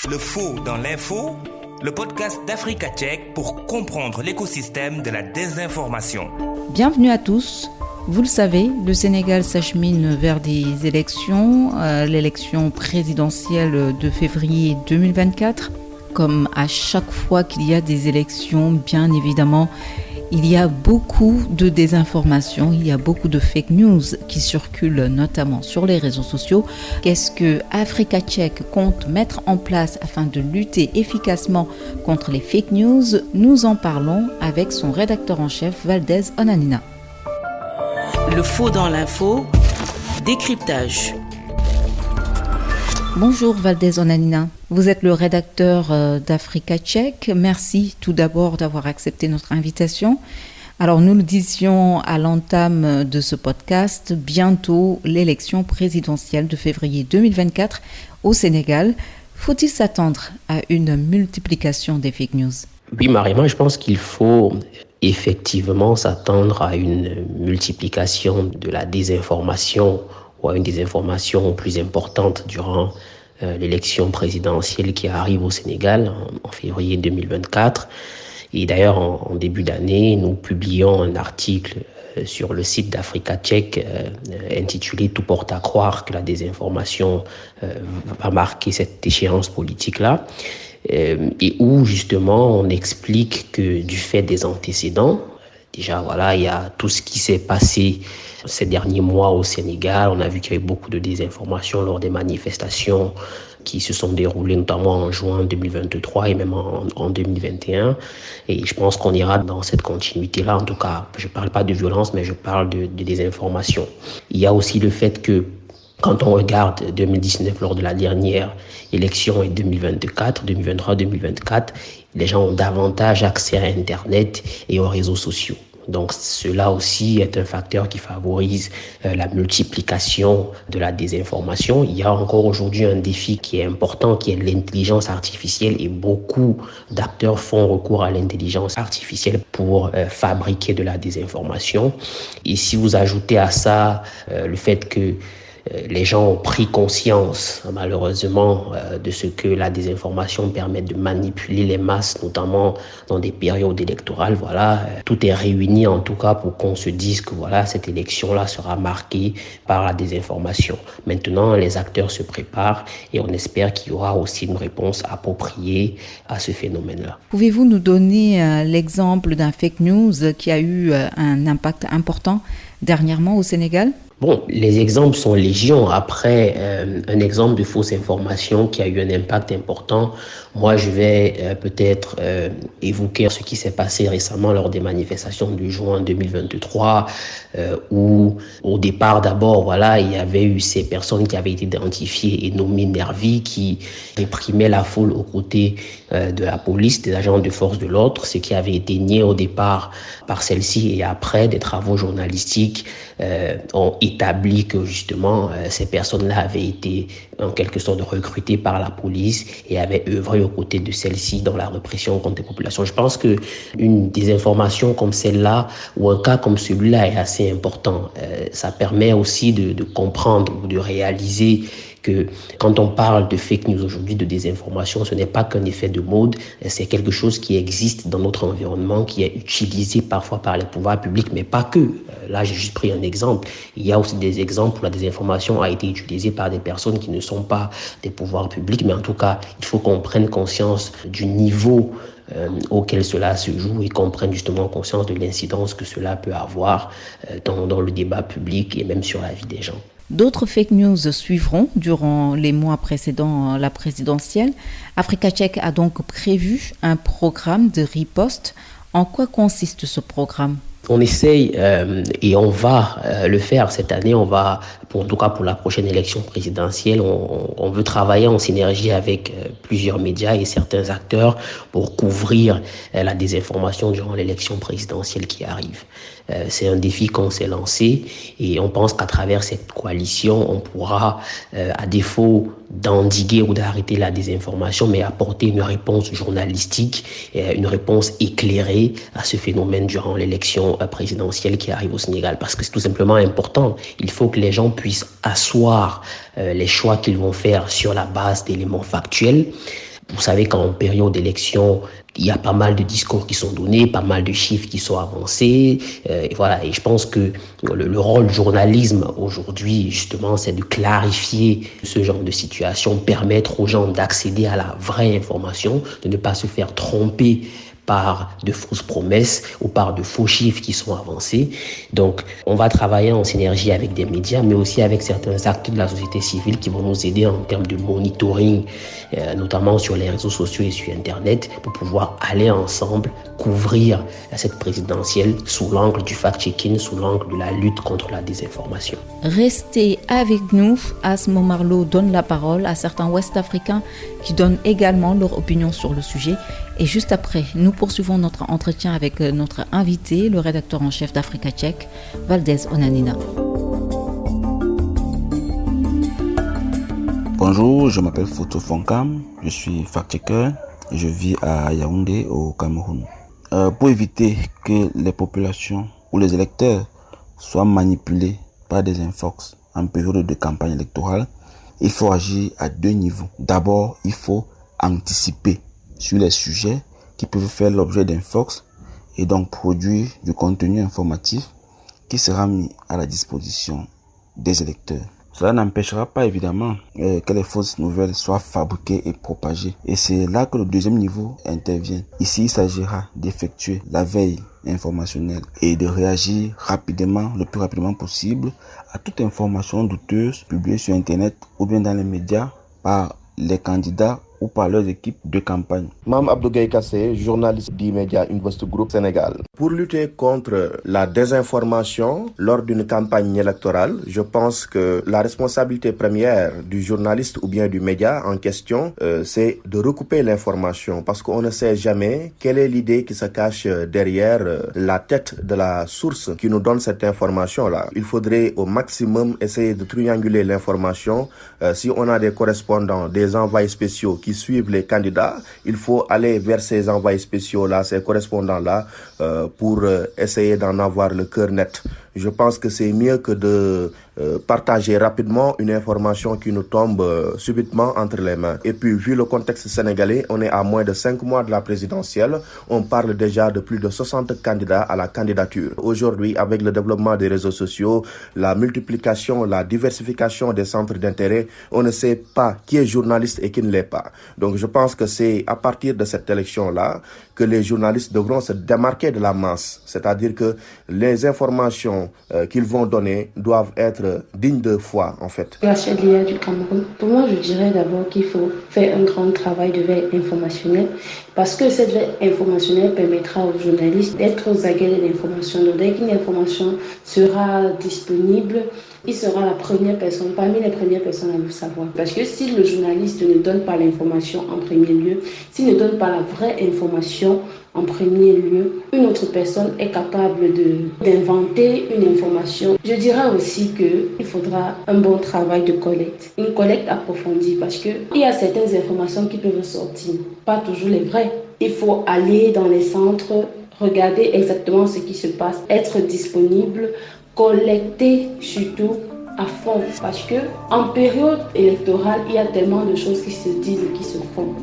Le faux dans l'info, le podcast d'Africa Tchèque pour comprendre l'écosystème de la désinformation. Bienvenue à tous. Vous le savez, le Sénégal s'achemine vers des élections, l'élection présidentielle de février 2024. Comme à chaque fois qu'il y a des élections, bien évidemment, il y a beaucoup de désinformation, il y a beaucoup de fake news qui circulent notamment sur les réseaux sociaux. Qu'est-ce que Africa Tchèque compte mettre en place afin de lutter efficacement contre les fake news? Nous en parlons avec son rédacteur en chef, Valdez Onanina. Le faux dans l'info, décryptage. Bonjour Valdez Onanina, vous êtes le rédacteur d'Africa Tchèque. Merci tout d'abord d'avoir accepté notre invitation. Alors nous le disions à l'entame de ce podcast, bientôt l'élection présidentielle de février 2024 au Sénégal. Faut-il s'attendre à une multiplication des fake news? Oui, Mariama, je pense qu'il faut effectivement s'attendre à une multiplication de la désinformation ou à une désinformation plus importante durant l'élection présidentielle qui arrive au Sénégal en février 2024. Et d'ailleurs, en début d'année, nous publions un article sur le site d'Africa Tchèque intitulé « Tout porte à croire que la désinformation va marquer cette échéance politique-là ». Et où justement on explique que du fait des antécédents, déjà voilà, il y a tout ce qui s'est passé ces derniers mois au Sénégal. On a vu qu'il y avait beaucoup de désinformation lors des manifestations qui se sont déroulées notamment en juin 2023 et même en 2021. Et je pense qu'on ira dans cette continuité-là. En tout cas, je ne parle pas de violence, mais je parle de désinformation. Il y a aussi le fait que quand on regarde 2019 lors de la dernière élection et 2023-2024, les gens ont davantage accès à Internet et aux réseaux sociaux. Donc cela aussi est un facteur qui favorise la multiplication de la désinformation. Il y a encore aujourd'hui un défi qui est important, qui est l'intelligence artificielle, et beaucoup d'acteurs font recours à l'intelligence artificielle pour fabriquer de la désinformation. Et si vous ajoutez à ça le fait que les gens ont pris conscience, malheureusement, de ce que la désinformation permet de manipuler les masses, notamment dans des périodes électorales. Voilà, tout est réuni en tout cas pour qu'on se dise que voilà, cette élection-là sera marquée par la désinformation. Maintenant, les acteurs se préparent et on espère qu'il y aura aussi une réponse appropriée à ce phénomène-là. Pouvez-vous nous donner l'exemple d'un fake news qui a eu un impact important dernièrement au Sénégal? Bon, les exemples sont légion. Après, un exemple de fausse information qui a eu un impact important, moi je vais peut-être évoquer ce qui s'est passé récemment lors des manifestations de juin 2023, où au départ d'abord, voilà, il y avait eu ces personnes qui avaient été identifiées et nommées nervis qui réprimaient la foule aux côtés de la police, des agents de force de l'ordre, ce qui avait été nié au départ par celle-ci, et après des travaux journalistiques ont établi que justement ces personnes-là avaient été en quelque sorte recrutées par la police et avaient œuvré aux côtés de celle-ci dans la répression contre les populations. Je pense que une désinformation comme celle-là ou un cas comme celui-là est assez important. Ça permet aussi de comprendre ou de réaliser que quand on parle de fake news aujourd'hui, de désinformation, ce n'est pas qu'un effet de mode, c'est quelque chose qui existe dans notre environnement, qui est utilisé parfois par les pouvoirs publics, mais pas que. Là, j'ai juste pris un exemple. Il y a aussi des exemples où la désinformation a été utilisée par des personnes qui ne sont pas des pouvoirs publics, mais en tout cas, il faut qu'on prenne conscience du niveau auquel cela se joue et qu'on prenne justement conscience de l'incidence que cela peut avoir dans le débat public et même sur la vie des gens. D'autres fake news suivront durant les mois précédant la présidentielle. Africa Tchèque a donc prévu un programme de riposte. En quoi consiste ce programme ? On essaye et on va le faire cette année. On va, en tout cas pour la prochaine élection présidentielle, on veut travailler en synergie avec plusieurs médias et certains acteurs pour couvrir la désinformation durant l'élection présidentielle qui arrive. C'est un défi qu'on s'est lancé et on pense qu'à travers cette coalition, on pourra, à défaut d'endiguer ou d'arrêter la désinformation, mais apporter une réponse journalistique, une réponse éclairée à ce phénomène durant l'élection présidentielle qui arrive au Sénégal. Parce que c'est tout simplement important. Il faut que les gens puissent asseoir les choix qu'ils vont faire sur la base d'éléments factuels. Vous savez qu'en période d'élection, il y a pas mal de discours qui sont donnés, pas mal de chiffres qui sont avancés. Et voilà. Et je pense que le rôle du journalisme aujourd'hui, justement, c'est de clarifier ce genre de situation, permettre aux gens d'accéder à la vraie information, de ne pas se faire tromper par de fausses promesses ou par de faux chiffres qui sont avancés. Donc, on va travailler en synergie avec des médias, mais aussi avec certains acteurs de la société civile qui vont nous aider en termes de monitoring, notamment sur les réseaux sociaux et sur Internet, pour pouvoir aller ensemble couvrir cette présidentielle sous l'angle du fact-checking, sous l'angle de la lutte contre la désinformation. Restez avec nous. Asmo Marlo donne la parole à certains Ouest-Africains qui donnent également leur opinion sur le sujet. Et juste après, nous poursuivons notre entretien avec notre invité, le rédacteur en chef d'Africa Check, Valdez Onanina. Bonjour, je m'appelle Foto Fonkam, je suis fact-checker et je vis à Yaoundé au Cameroun. Pour éviter que les populations ou les électeurs soient manipulés par des infox en période de campagne électorale, il faut agir à 2 niveaux. D'abord, il faut anticiper sur les sujets qui peuvent faire l'objet d'infox et donc produire du contenu informatif qui sera mis à la disposition des électeurs. Cela n'empêchera pas évidemment que les fausses nouvelles soient fabriquées et propagées. Et c'est là que le deuxième niveau intervient. Ici, il s'agira d'effectuer la veille informationnelle et de réagir rapidement, le plus rapidement possible, à toute information douteuse publiée sur Internet ou bien dans les médias par les candidats ou par leurs équipes de campagne. Mam Abdougaye Kassé, journaliste d'E-Media Invest Group Sénégal. Pour lutter contre la désinformation lors d'une campagne électorale, je pense que la responsabilité première du journaliste ou bien du média en question, c'est de recouper l'information parce qu'on ne sait jamais quelle est l'idée qui se cache derrière la tête de la source qui nous donne cette information-là. Il faudrait au maximum essayer de trianguler l'information. Si on a des correspondants, des envoyés spéciaux qui suivent les candidats, il faut aller vers ces envoyés spéciaux-là, ces correspondants-là, pour essayer d'en avoir le cœur net. Je pense que c'est mieux que de partager rapidement une information qui nous tombe subitement entre les mains. Et puis, vu le contexte sénégalais, on est à moins de 5 mois de la présidentielle. On parle déjà de plus de 60 candidats à la candidature. Aujourd'hui, avec le développement des réseaux sociaux, la multiplication, la diversification des centres d'intérêt, on ne sait pas qui est journaliste et qui ne l'est pas. Donc, je pense que c'est à partir de cette élection-là que les journalistes devront se démarquer de la masse. C'est-à-dire que les informations qu'ils vont donner doivent être dignes de foi, en fait. La CDA du Cameroun, pour moi, je dirais d'abord qu'il faut faire un grand travail de veille informationnelle parce que cette veille informationnelle permettra aux journalistes d'être aux aguets de l'information. Donc, dès qu'une information sera disponible, il sera la première personne, parmi les premières personnes à le savoir. Parce que si le journaliste ne donne pas l'information en premier lieu, s'il ne donne pas la vraie information en premier lieu, une autre personne est capable d'inventer une information. Je dirais aussi qu'il faudra un bon travail de collecte, une collecte approfondie parce qu'il y a certaines informations qui peuvent sortir, pas toujours les vraies. Il faut aller dans les centres, regarder exactement ce qui se passe, être disponible, collecter surtout à fond parce que en période électorale, il y a tellement de choses qui se disent et qui se font.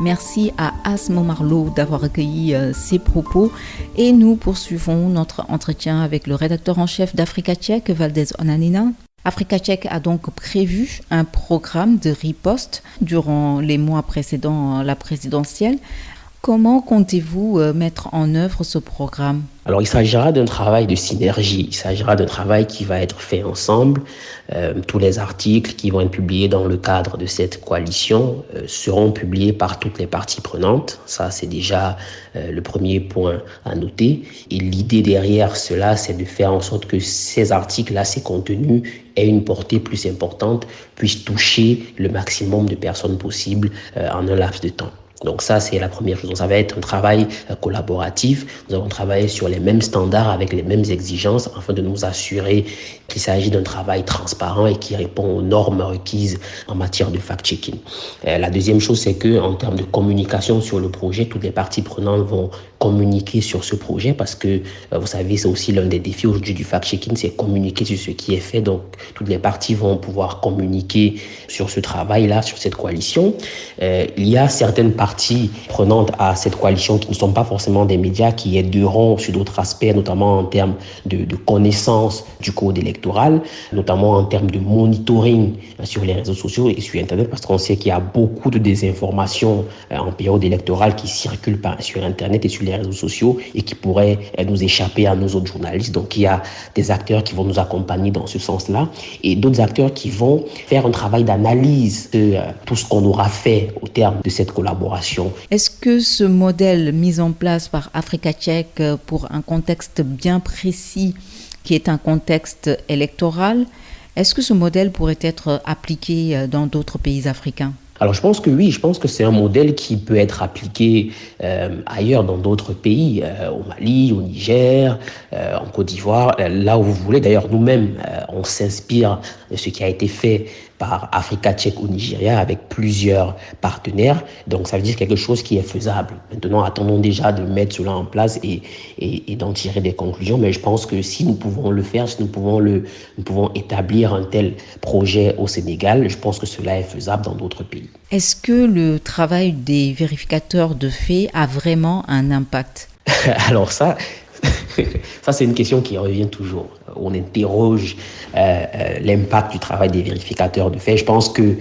Merci à Asmo Marlo d'avoir recueilli ses propos et nous poursuivons notre entretien avec le rédacteur en chef d'Africa Check, Valdez Onanina. Africa Check a donc prévu un programme de riposte durant les mois précédant la présidentielle. Comment comptez-vous mettre en œuvre ce programme ? Alors, il s'agira d'un travail de synergie. Il s'agira d'un travail qui va être fait ensemble. Tous les articles qui vont être publiés dans le cadre de cette coalition seront publiés par toutes les parties prenantes. Ça, c'est déjà le premier point à noter. Et l'idée derrière cela, c'est de faire en sorte que ces articles-là, ces contenus, aient une portée plus importante, puissent toucher le maximum de personnes possible en un laps de temps. Donc ça, c'est la première chose. Donc, ça va être un travail collaboratif. Nous allons travailler sur les mêmes standards avec les mêmes exigences afin de nous assurer qu'il s'agit d'un travail transparent et qui répond aux normes requises en matière de fact-checking. La deuxième chose, c'est que en termes de communication sur le projet, toutes les parties prenantes vont communiquer sur ce projet parce que, vous savez, c'est aussi l'un des défis aujourd'hui du fact-checking, c'est communiquer sur ce qui est fait. Donc, toutes les parties vont pouvoir communiquer sur ce travail-là, sur cette coalition. Il y a certaines parties prenantes à cette coalition qui ne sont pas forcément des médias, qui aideront sur d'autres aspects, notamment en termes de connaissance du code électoral, notamment en termes de monitoring sur les réseaux sociaux et sur Internet, parce qu'on sait qu'il y a beaucoup de désinformations en période électorale qui circulent sur Internet et sur les réseaux sociaux et qui pourraient nous échapper à nos autres journalistes. Donc, il y a des acteurs qui vont nous accompagner dans ce sens-là et d'autres acteurs qui vont faire un travail d'analyse de tout ce qu'on aura fait au terme de cette collaboration. Est-ce que ce modèle mis en place par Africa Check pour un contexte bien précis, qui est un contexte électoral, est-ce que ce modèle pourrait être appliqué dans d'autres pays africains ? Alors, je pense que oui, je pense que c'est un modèle qui peut être appliqué ailleurs dans d'autres pays, au Mali, au Niger, en Côte d'Ivoire, là où vous voulez. D'ailleurs, nous-mêmes, on s'inspire de ce qui a été fait par Africa Check au Nigeria avec plusieurs partenaires. Donc, ça veut dire quelque chose qui est faisable. Maintenant, attendons déjà de mettre cela en place et d'en tirer des conclusions. Mais je pense que si nous pouvons le faire, si nous pouvons établir un tel projet au Sénégal, je pense que cela est faisable dans d'autres pays. Est-ce que le travail des vérificateurs de faits a vraiment un impact ? Alors ça, c'est une question qui revient toujours. On interroge l'impact du travail des vérificateurs de faits. Je pense que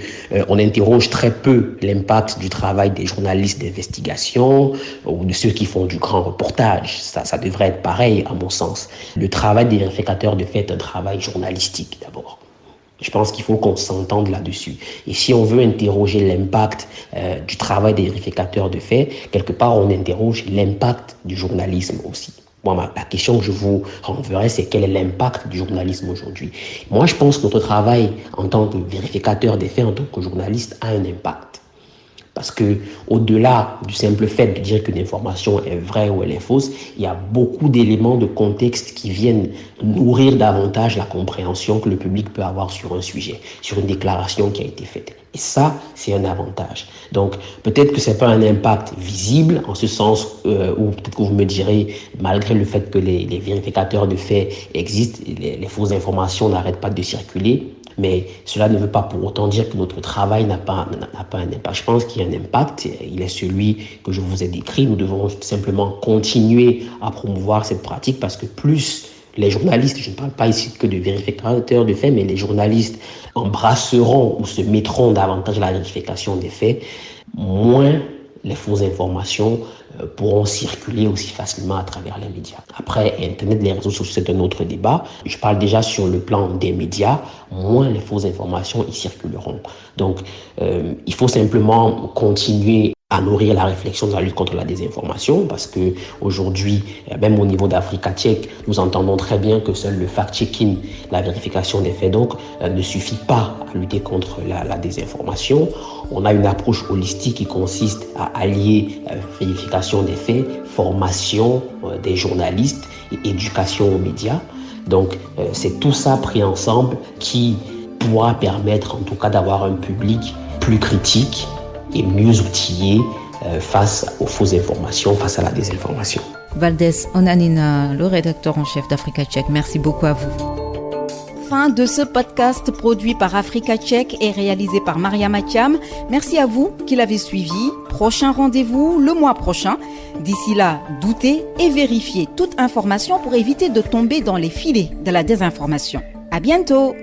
on interroge très peu l'impact du travail des journalistes d'investigation ou de ceux qui font du grand reportage. Ça devrait être pareil, à mon sens. Le travail des vérificateurs de faits est un travail journalistique, d'abord. Je pense qu'il faut qu'on s'entende là-dessus. Et si on veut interroger l'impact du travail des vérificateurs de faits, quelque part, on interroge l'impact du journalisme aussi. Moi, la question que je vous renverrai, c'est quel est l'impact du journalisme aujourd'hui. Moi, je pense que notre travail en tant que vérificateur des faits, en tant que journaliste, a un impact. Parce que, au-delà du simple fait de dire qu'une information est vraie ou elle est fausse, il y a beaucoup d'éléments de contexte qui viennent nourrir davantage la compréhension que le public peut avoir sur un sujet, sur une déclaration qui a été faite. Et ça, c'est un avantage. Donc, peut-être que c'est pas un impact visible, en ce sens où peut-être que vous me direz, malgré le fait que les vérificateurs de faits existent, les fausses informations n'arrêtent pas de circuler. Mais cela ne veut pas pour autant dire que notre travail n'a pas un impact. Je pense qu'il y a un impact, il est celui que je vous ai décrit. Nous devons simplement continuer à promouvoir cette pratique parce que plus les journalistes, je ne parle pas ici que de vérificateurs de faits, mais les journalistes embrasseront ou se mettront davantage à la vérification des faits, moins les fausses informations pourront circuler aussi facilement à travers les médias. Après, Internet, les réseaux sociaux, c'est un autre débat. Je parle déjà sur le plan des médias, moins les fausses informations y circuleront. Donc, il faut simplement continuer à nourrir la réflexion de la lutte contre la désinformation parce que aujourd'hui, même au niveau d'Africa Check, nous entendons très bien que seul le fact-checking, la vérification des faits donc, ne suffit pas à lutter contre la désinformation. On a une approche holistique qui consiste à allier vérification des faits, formation des journalistes et éducation aux médias. Donc, c'est tout ça pris ensemble qui pourra permettre en tout cas d'avoir un public plus critique et mieux outillé face aux fausses informations, face à la désinformation. Valdez Onanina, le rédacteur en chef d'Africa Check, merci beaucoup à vous. Fin de ce podcast produit par Africa Check et réalisé par Maria Mathiam. Merci à vous qui l'avez suivi. Prochain rendez-vous le mois prochain. D'ici là, doutez et vérifiez toute information pour éviter de tomber dans les filets de la désinformation. À bientôt!